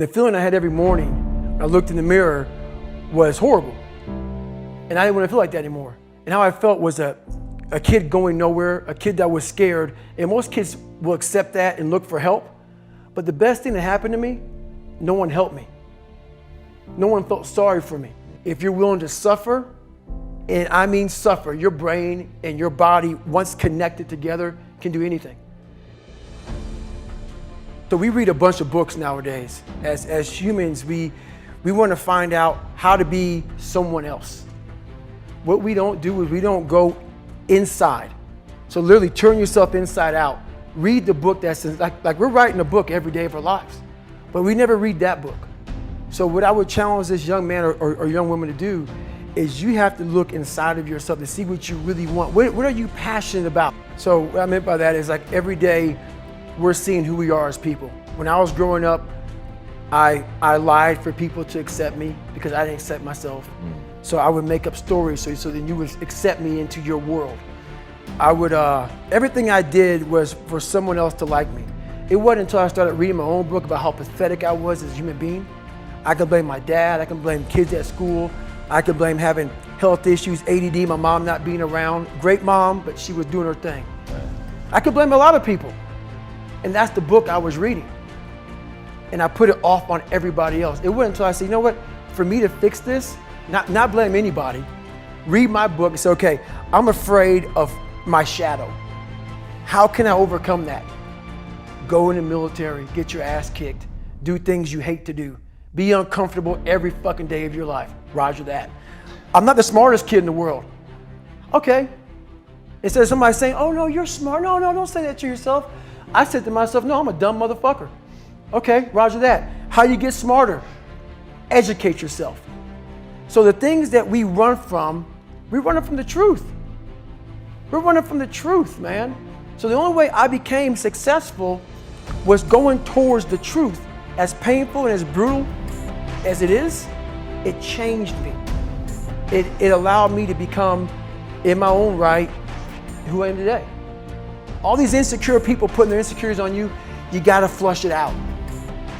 The feeling I had every morning when I looked in the mirror was horrible. And I didn't want to feel like that anymore. And how I felt was a kid going nowhere, a kid that was scared. And most kids will accept that and look for help. But the best thing that happened to me, no one helped me. No one felt sorry for me. If you're willing to suffer, and I mean suffer, your brain and your body, once connected together, can do anything. So we read a bunch of books nowadays. As humans, we want to find out how to be someone else. What we don't do is we don't go inside. So literally turn yourself inside out. Read the book that's like we're writing a book every day of our lives, but we never read that book. So what I would challenge this young man or young woman to do is you have to look inside of yourself to see what you really want. What are you passionate about? So what I meant by that is like every day we're seeing who we are as people. When I was growing up, I lied for people to accept me because I didn't accept myself. So I would make up stories so then you would accept me into your world. I would, everything I did was for someone else to like me. It wasn't until I started reading my own book about how pathetic I was as a human being. I could blame my dad, I could blame kids at school, I could blame having health issues, ADD, my mom not being around. Great mom, but she was doing her thing. I could blame a lot of people. And that's the book I was reading. And I put it off on everybody else. It wasn't until I said, you know what, for me to fix this, not blame anybody, read my book and say, okay, I'm afraid of my shadow. How can I overcome that? Go in the military, get your ass kicked, do things you hate to do, be uncomfortable every fucking day of your life. Roger that. I'm not the smartest kid in the world. Okay. Instead of somebody saying, oh no, you're smart. No, don't say that to yourself. I said to myself, no, I'm a dumb motherfucker. Okay, roger that. How you get smarter? Educate yourself. So the things that we run from the truth. We're running from the truth, man. So the only way I became successful was going towards the truth. As painful and as brutal as it is, it changed me. It allowed me to become, in my own right, who I am today. All these insecure people putting their insecurities on you, you gotta flush it out.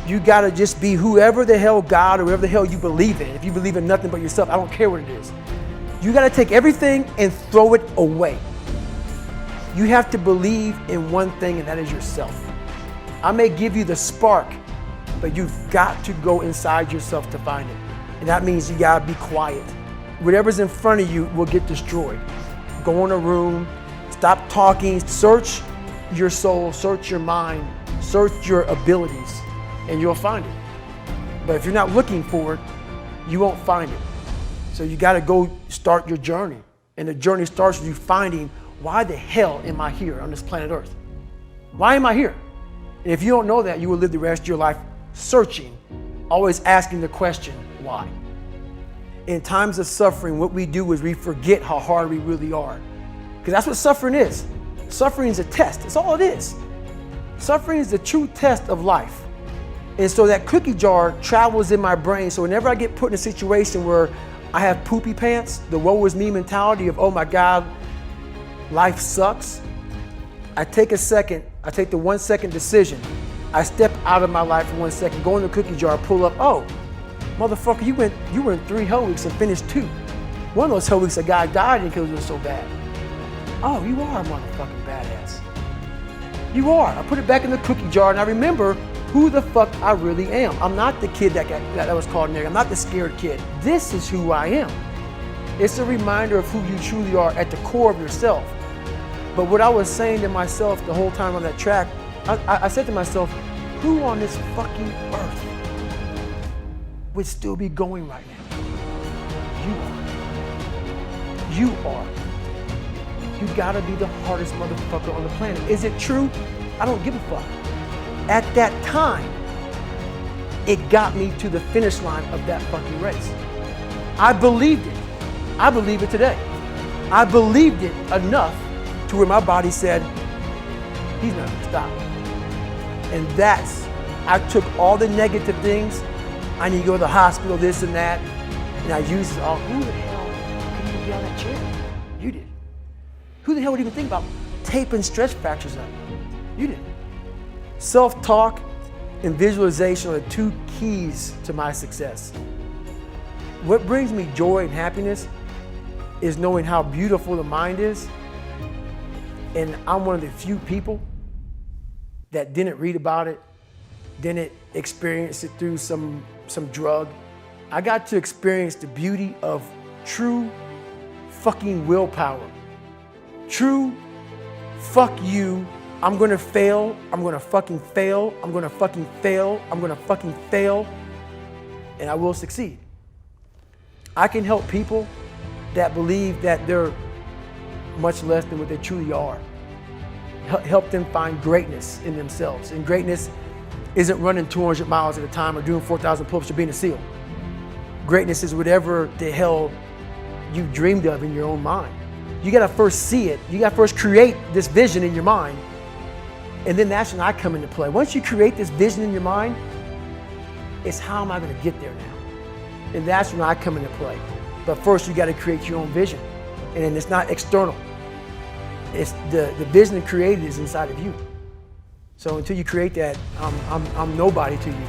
You gotta just be whoever the hell God or whoever the hell you believe in. If you believe in nothing but yourself, I don't care what it is. You gotta take everything and throw it away. You have to believe in one thing, and that is yourself. I may give you the spark, but you've got to go inside yourself to find it. And that means you gotta be quiet. Whatever's in front of you will get destroyed. Go in a room, stop talking, search your soul, search your mind, search your abilities, and you'll find it. But if you're not looking for it, you won't find it. So you gotta go start your journey. And the journey starts with you finding, why the hell am I here on this planet Earth? Why am I here? And if you don't know that, you will live the rest of your life searching, always asking the question, why? In times of suffering, what we do is we forget how hard we really are. Because that's what suffering is. Suffering is a test. That's all it is. Suffering is the true test of life. And so that cookie jar travels in my brain. So whenever I get put in a situation where I have poopy pants, the woe is me mentality of, oh my God, life sucks, I take a second, I take the 1 second decision. I step out of my life for 1 second, go in the cookie jar, pull up, oh, motherfucker, you went 3 hell weeks and finished 2. One of those hell weeks a guy died because it was so bad. Oh, you are a motherfucking badass. You are. I put it back in the cookie jar and I remember who the fuck I really am. I'm not the kid that was called nigger. I'm not the scared kid. This is who I am. It's a reminder of who you truly are at the core of yourself. But what I was saying to myself the whole time on that track, I said to myself, who on this fucking earth would still be going right now? You are. You are. You gotta be the hardest motherfucker on the planet. Is it true? I don't give a fuck. At that time, it got me to the finish line of that fucking race. I believed it. I believe it today. I believed it enough to where my body said, he's not gonna stop. And I took all the negative things. I need to go to the hospital, this and that. And I used it all. Who the hell can you get on that chair? You did. Who the hell would even think about taping stress fractures up? You did. Self-talk, and visualization are the two keys to my success. What brings me joy and happiness is knowing how beautiful the mind is. And I'm one of the few people that didn't read about it, didn't experience it through some drug. I got to experience the beauty of true fucking willpower. True, fuck you, I'm gonna fail, I'm gonna fucking fail, I'm gonna fucking fail, I'm gonna fucking fail, and I will succeed. I can help people that believe that they're much less than what they truly are. Help them find greatness in themselves. And greatness isn't running 200 miles at a time or doing 4,000 pull-ups or being a SEAL. Greatness is whatever the hell you dreamed of in your own mind. You gotta first see it. You gotta first create this vision in your mind. And then that's when I come into play. Once you create this vision in your mind, it's how am I gonna get there now? And that's when I come into play. But first you gotta create your own vision. And then it's not external. It's the vision created is inside of you. So until you create that, I'm nobody to you.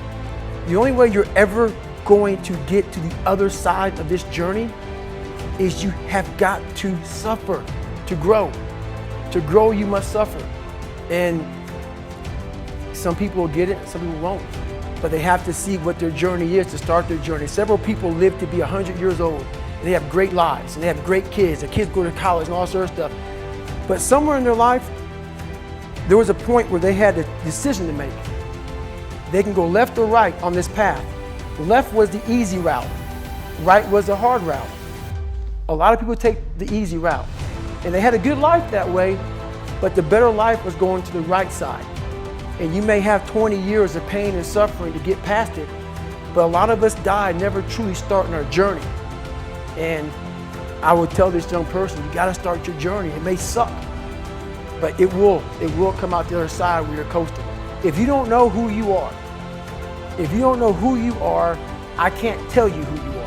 The only way you're ever going to get to the other side of this journey is you have got to suffer to grow. To grow, you must suffer. And some people will get it, some people won't. But they have to see what their journey is to start their journey. Several people live to be 100 years old, and they have great lives, and they have great kids. Their kids go to college and all sorts of stuff. But somewhere in their life, there was a point where they had a decision to make. They can go left or right on this path. Left was the easy route. Right was the hard route. A lot of people take the easy route. And they had a good life that way, but the better life was going to the right side. And you may have 20 years of pain and suffering to get past it, but a lot of us die never truly starting our journey. And I would tell this young person, you gotta start your journey. It may suck, but it will come out the other side where you're coasting. If you don't know who you are, I can't tell you who you are.